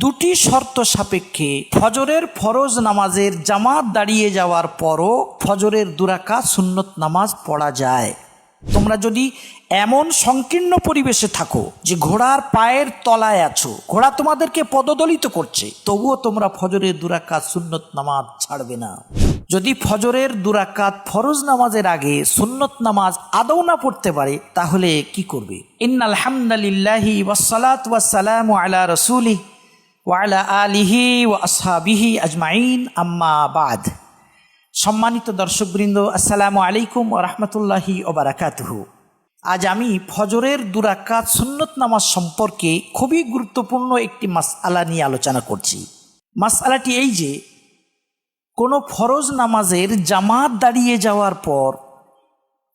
দুটি শর্ত সাপেক্ষে ফজরের ফরজ নামাজের জামাত দাঁড়িয়ে যাওয়ার পরও ফজরের 2 রাকাত সুন্নত নামাজ পড়া যায়। তোমরা যদি এমন সংকীর্ণ পরিবেশে থাকো যে ঘোড়ার পায়ের তলায় আছো, ঘোড়া তোমাদেরকে পদদলিত করছে, তবুও তোমরা ফজরের 2 রাকাত সুন্নত নামাজ ছাড়বে না। যদি ফজরের 2 রাকাত ফরজ নামাজের আগে সুন্নত নামাজ আদৌ না পড়তে পারে তাহলে কি করবে? ইন্নাল হামদুলিল্লাহি ওয়াসসালাতু ওয়াসসালামু আলা রাসূলিহি ওয়া আলা আলিহি ওয়া আসহাবিহি আজমাইন, আম্মা বাদ। সম্মানিত দর্শকবৃন্দ, আসসালামু আলাইকুম ওয়া রাহমাতুল্লাহি ওয়া বারাকাতুহু। আজ আমি ফজরের 2 রাকাত সুন্নত নামাজ সম্পর্কে খুবই গুরুত্বপূর্ণ একটি মাসআলা নিয়ে আলোচনা করছি। মাসআলাটি এই যে কোনো ফরজ নামাজের জামাত দাঁড়িয়ে যাওয়ার পর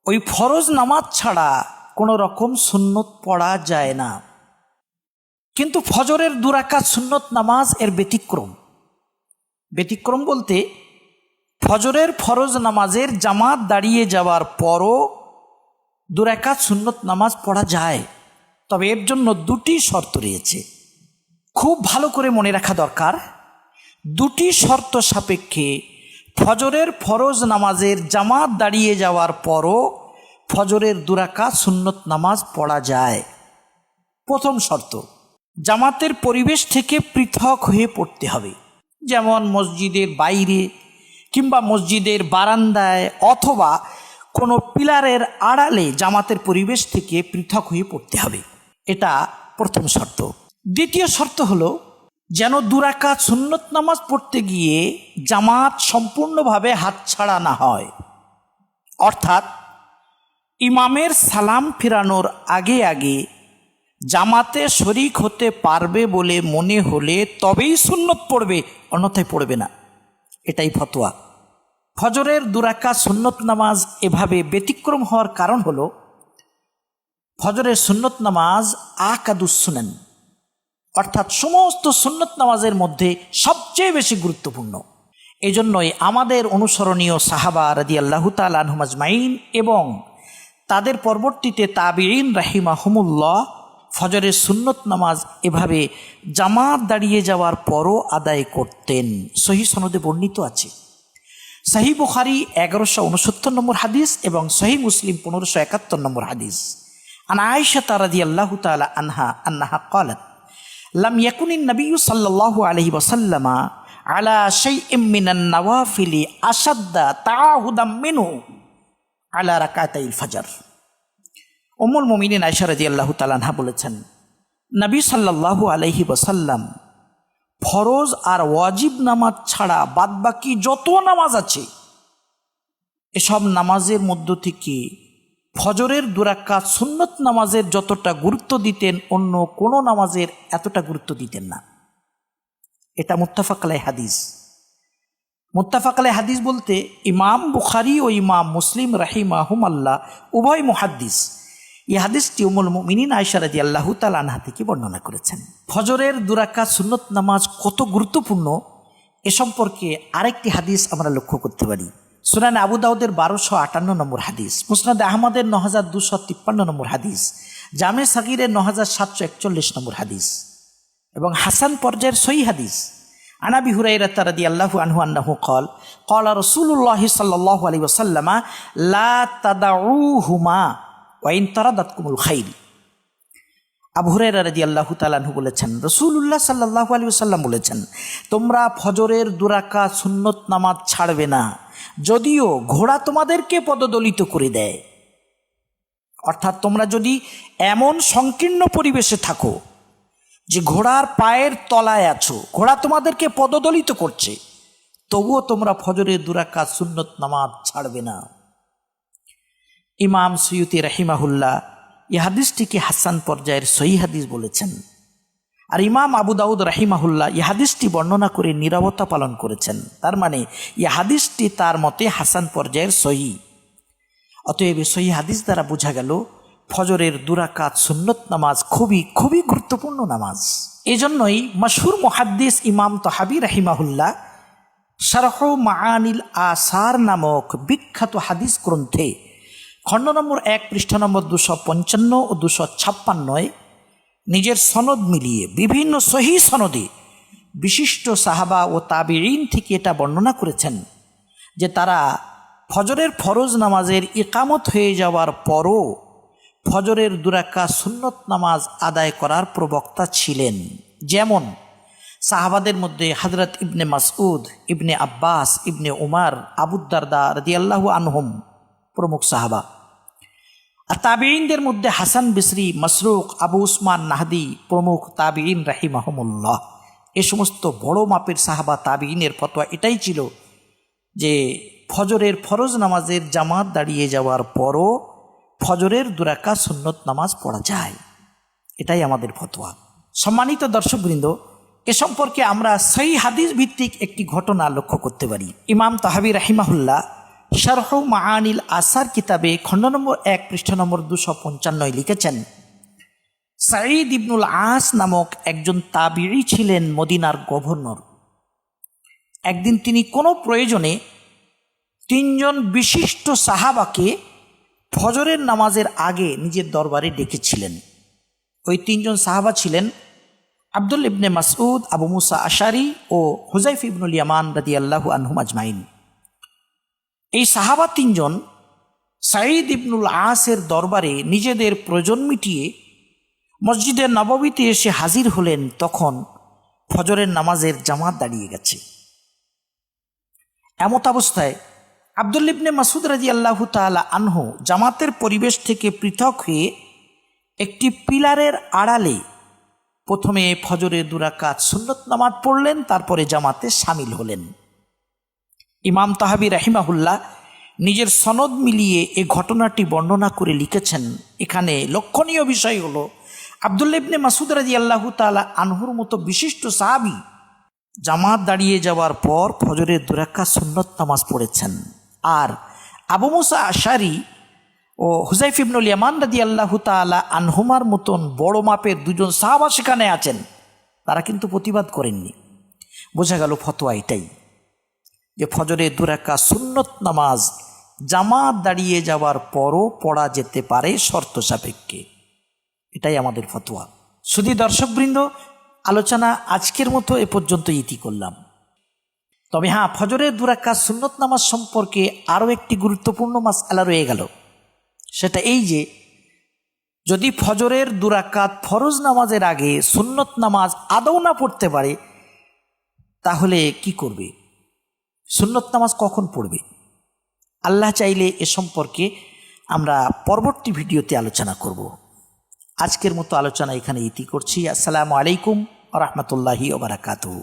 ওই ফরজ নামাজ ছাড়া কোনো রকম সুন্নত পড়া যায় না। কিন্তু ফজরের 2 রাকাত সুন্নত নামাজ এর ব্যতিক্রম বলতে ফজরের ফরজ নামাজের জামাত দাঁড়িয়ে যাওয়ার পরও 2 রাকাত সুন্নত নামাজ পড়া যায়, তবে এর জন্য 2টি শর্ত রয়েছে। খুব ভালো করে মনে রাখা দরকার, 2টি শর্ত সাপেক্ষে ফজরের ফরজ নামাজের জামাত দাঁড়িয়ে যাওয়ার পরও ফজরের 2 রাকাত সুন্নত নামাজ পড়া যায়। প্রথম শর্ত, জামাতের পরিবেশ থেকে পৃথক হয়ে পড়তে হবে, যেমন মসজিদের বাইরে কিংবা মসজিদের বারান্দায় অথবা কোনো পিলারের আড়ালে জামাতের পরিবেশ থেকে পৃথক হয়ে পড়তে হবে। এটা প্রথম শর্ত। দ্বিতীয় শর্ত হলো যেন 2 রাকাত সুন্নত নামাজ পড়তে গিয়ে জামাত সম্পূর্ণভাবে হাতছাড়া না হয়, অর্থাৎ ইমামের সালাম ফেরানোর আগে আগে জামাতে শরিক হতে পারবে বলে মনে হলে তবেই সুন্নত পড়বে, অন্যথায় পড়বে না। এটাই ফতোয়া। ফজরের 2 রাকাত সুন্নত নামাজ এভাবে ব্যতিক্রম হওয়ার কারণ হলো ফজরের সুন্নত নামাজ আকাদুস সুনান, অর্থাৎ সমস্ত সুন্নত নামাজের মধ্যে সবচেয়ে বেশি গুরুত্বপূর্ণ। এই জন্যই আমাদের অনুসরণীয় সাহাবা রাদিয়াল্লাহু তাআলা আনহুম আজমাইন এবং তাদের পরবর্তীতে তাবিঈন রাহিমাহুমুল্লাহ ফজরের সুন্নত নামাজ এভাবে জামাত দাঁড়িয়ে যাওয়ার পরও আদায় করতেন। সহিহ সনদে বর্ণিত আছে। সহিহ বুখারী 1169 নম্বর হাদিস এবং সহিহ মুসলিম 1571 নম্বর হাদিস। আন আয়েশা রাদিয়াল্লাহু তাআলা আনহা ক্বালাত লাম ইয়াকুনিন নবিয়্যু সাল্লাল্লাহু আলাইহি ওয়াসাল্লাম আলা শাইইম মিনান নওয়াফিলি আশাদ্দা তাআহুদাম মিনহু আলা রাকাতাইল ফজর। উম্মুল মুমিনিন আয়েশা রাদিয়াল্লাহু তাআলা আনহা বলেছেন, নবী সাল্লাল্লাহু আলাইহি ওয়াসাল্লাম ফরজ আর ওয়াজিব নামাজ ছাড়া বাদবাকি যত নামাজ আছে এসব নামাজের মধ্য থেকে ফজরের 2 রাকাত সুন্নত নামাজের যতটা গুরুত্ব দিতেন অন্য কোনো নামাজের এতটা গুরুত্ব দিতেন না। এটা মুত্তাফাক আলাইহি হাদিস। মুত্তাফাক আলাইহি হাদিস বলতে ইমাম বুখারী ও ইমাম মুসলিম রাহিমাহুমাল্লাহ উভয় মুহাদ্দিস এই হাদিসটি উম্মুল মুমিনিন আয়েশা রাদিয়াল্লাহু তাআলা আনহা থেকে বর্ণনা করেছেন। ফজরের 2 রাকাত সুন্নত নামাজ কত গুরুত্বপূর্ণ এ সম্পর্কে আরেকটি হাদিস আমরা লক্ষ্য করতে পারি। সুনান আবু দাউদের 1258 নম্বর হাদিস, মুসনাদ আহমদের 9253 নম্বর হাদিস, জামে সাগীরের 9741 নম্বর হাদিস এবং হাসান পর্যায়ের সহিহ হাদিস। আন আবি হুরায়রা রাদিয়াল্লাহু আনহু আন্নাহু ক্বালা রাসূলুল্লাহ সাল্লাল্লাহু আলাইহি ওয়াসাল্লাম লা তাদউহুমা ওয়া ইন তারাদাতকুমুল খাইল। আবু হুরায়রা রাদিয়াল্লাহু তাআলা আনহু বলেছেন, রাসূলুল্লাহ সাল্লাল্লাহু আলাইহি ওয়াসাল্লাম বলেছেন, তোমরা ফজরের 2 রাকাত সুন্নত নামাজ ছাড়বে না যদিও ঘোড়া তোমাদেরকে পদদলিত করে দেয়। অর্থাৎ তোমরা যদি এমন সংকীর্ণ পরিবেশে থাকো যে ঘোড়ার পায়ের তলায় আছো, ঘোড়া তোমাদেরকে পদদলিত করছে, তবুও তোমরা ফজরের 2 রাকাত সুন্নত নামাজ ছাড়বে না। ইমাম সুয়ুতি রাহিমাহুল্লাহ এই হাদিসটিকে হাসান পর্যায়ের সহিহ হাদিস বলেছেন, আর ইমাম আবু দাউদ রাহিমাহুল্লাহ এই হাদিসটি বর্ণনা করে নীরবতা পালন করেছেন। তার মানে এই হাদিসটি তার মতে হাসান পর্যায়ের সহিহ। অতএব সহিহ হাদিস দ্বারা বোঝা গেল ফজরের 2 রাকাত সুন্নত নামাজ খুবই খুবই গুরুত্বপূর্ণ নামাজ। এজন্যই মশহুর মুহাদ্দিস ইমাম তাহাবী রাহিমাহুল্লাহ শারহ মাআনিল আসার নামক বিখ্যাত হাদিস গ্রন্থে খণ্ড নম্বর 1 পৃষ্ঠা নম্বর 255 ও 256 নিজের সনদ মিলিয়ে বিভিন্ন সহিহ সনদে বিশিষ্ট সাহাবা ও তাবিঈন থেকে এটা বর্ণনা করেছেন যে তারা ফজরের ফরজ নামাজের ইকামত হয়ে যাওয়ার পরও ফজরের 2 রাকাত সুন্নত নামাজ আদায় করার প্রবক্তা ছিলেন। যেমন সাহাবাদের মধ্যে হযরত ইবনে মাসউদ, ইবনে আব্বাস, ইবনে উমার, আবু দারদা রাদিয়াল্লাহু আনহুম প্রমুখ সাহাবা। আর তাবিঈনদের মধ্যে হাসান বিসরি, মাসরুক, আবু উসমান নাহদি প্রমুখ তাবিঈন রাহিমাহুমুল্লাহ। এ সমস্ত বড় মাপের সাহাবা তাবিঈনের ফতোয়া এটাই ছিল যে ফজরের ফরজ নামাজের জামাত দাঁড়িয়ে যাওয়ার পরও ফজরের 2 রাকাত সুন্নত নামাজ পড়া যায়। এটাই আমাদের ফতোয়া। সম্মানিত দর্শকবৃন্দ, এ সম্পর্কে আমরা সহিহ হাদিস ভিত্তিক একটি ঘটনা লক্ষ্য করতে পারি। ইমাম তাহাবী রাহিমাহুল্লাহ শারহ মাআনিল আসার কিতাবে খণ্ড নম্বর 1 পৃষ্ঠা নম্বর 255 লিখেছেন, সাঈদ ইবনুল আস নামক একজন তাবিঈ ছিলেন মদিনার গভর্নর। একদিন তিনি কোনো প্রয়োজনে 3 জন বিশিষ্ট সাহাবাকে ফজরের নামাজের আগে নিজের দরবারে ডেকেছিলেন। ওই 3 জন সাহাবা ছিলেন আব্দুল ইবনে মাসউদ, আবু মুসা আশারি ও হুযাইফা ইবনুল ইয়ামান রাদিয়াল্লাহু আনহুম আজমাইন। এই সাহাবা 3 জন সাঈদ ইবনুল আসের দরবারে নিজেদের প্রয়োজন মিটিয়ে মসজিদে নববীতে এসে হাজির হলেন। তখন ফজরের নামাজের জামাত দাঁড়িয়ে গেছে। এমত অবস্থায় আব্দুল ইবনে মাসউদ রাদিয়াল্লাহু তাআলা আনহু জামাতের পরিবেশ থেকে পৃথক হয়ে একটি পিলারের আড়ালে প্রথমে ফজরের 2 রাকাত সুন্নত নামাজ পড়লেন, তারপরে জামাতে শামিল হলেন। ইমাম তাহাবী রাহিমাহুল্লাহ নিজের সনদ মিলিয়ে এ ঘটনাটি বর্ণনা করে লিখেছেন, এখানে লক্ষণীয় বিষয় হলো আব্দুল্লাহ ইবনে মাসউদ রাদিয়াল্লাহু তাআলা আনহুর মতো বিশিষ্ট সাহাবী জামাত দাঁড়িয়ে যাওয়ার পর ফজরের 2 রাকাত সুন্নত নামাজ পড়েছেন। আর আবু মুসা আশারি ও হুযাইফা ইবনুল ইয়ামান রাদিয়াল্লাহু তাআলা আনহুমার মতন বড় মাপের 2 জন সাহাবা সেখানে আছেন, তারা কিন্তু প্রতিবাদ করেননি। বোঝা গেল ফতোয়া এটাই যে ফজরের 2 রাকাত সুন্নত নামাজ জামাত দাঁড়িয়ে যাওয়ার পরও পড়া যেতে পারে শর্ত সাপেক্ষে। এটাই আমাদের ফতোয়া। শুধু দর্শকবৃন্দ, আলোচনা আজকের মতো এ পর্যন্ত ইতি করলাম। তবে হ্যাঁ, ফজরের 2 রাকাত সুন্নত নামাজ সম্পর্কে আরও একটি গুরুত্বপূর্ণ মাসআলা রয়ে গেল। সেটা এই যে যদি ফজরের 2 রাকাত ফরজ নামাজের আগে সুন্নত নামাজ আদৌ না পড়তে পারে, তাহলে কি করবে? সুন্নত নামাজ কখন পড়বে? আল্লাহ চাইলে এ সম্পর্কে আমরা পরবর্তী ভিডিওতে আলোচনা করব। আজকের মতো আলোচনা এখানে ইতি করছি। আসসালামু আলাইকুম ওয়া রাহমাতুল্লাহি ওয়া বারাকাতুহু।